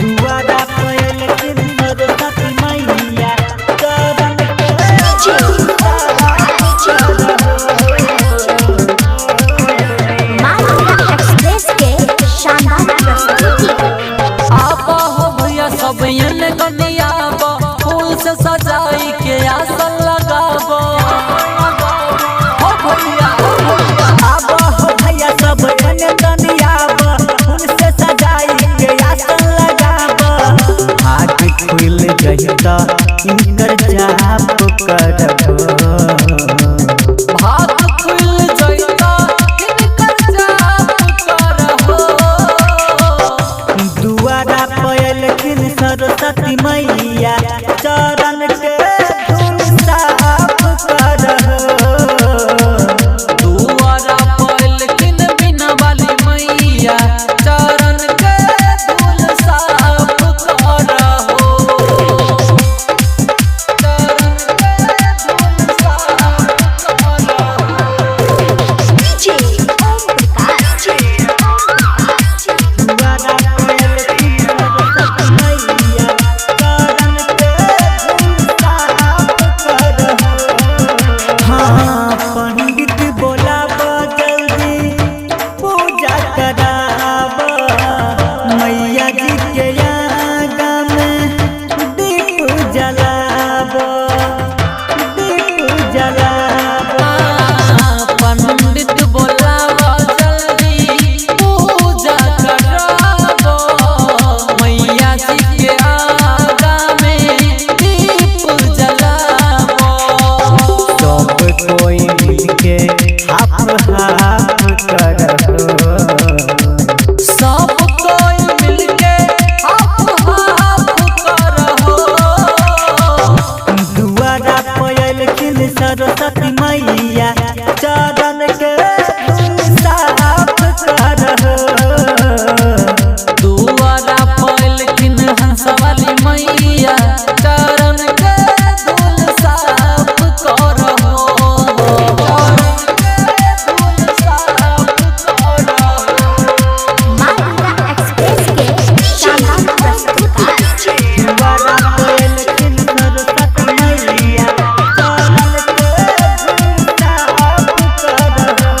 दुआरा पयल के सरस्वती मैया चरण एक्सप्रेस के शानदार प्रस्तुति। आबा हो भैया सब एने कनियाबा फूल से सजाई के आसन लगाबो हो भैया आबा हो भैया सब एने कनियाबा फूल से सजाई के आसन लगाबा हाथ खुल गई त इनकर जाप करबो भात खुल जइता इनकर जाप करहो दुआरा पयल किन सरस्वती मैया चरण के धूल साफ करहो दुआरा पयल किन बिना वाली मैया चरण के धूल साफ करहो चरण के धूल साफ करहो डीजे ओम प्रकाश दुआरा पयल किन सरस्वती मैया चरण के धूल साफ करहो हाँ पंडित बोलाबा जल्दी पूजा कराबा मैया जी के आगा में दीप जलाबा पंडित बोलावा जल्दी पूजा कराबो मैया जी के आगा में दीप जलाबो सब कोई मिलके हाफ हाफ करहो सब कोई मिलके हाफ करहो दुआरा पयल किन सरस्वती मैया चरण के धूल साफ करहो दुआरा पयल किन हंस वाली मैया चरण के धूल साफ करहो चरण के धूल साफ करहो मालूरा एक्सप्रेस के शानदार प्रस्तुति। दुआरा पयल किन सरस्वती मैया चरण के धूल साफ करहो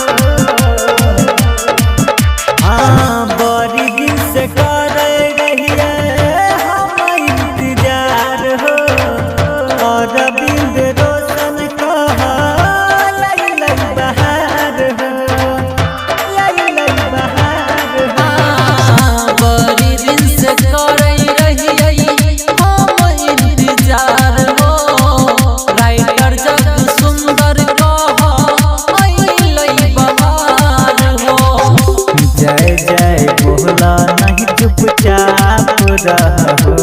हाँ बड़ी दिन से कर रहिए हम इंतजार हो और बिंद रोशन कह लई बहार हो लई बहार हो बड़ी दिन से करई रहियै हम इंतजार हो राइटर जग सुंदर कह अइलै बहार हो जय जय बोला नहीं चुपचाप रहो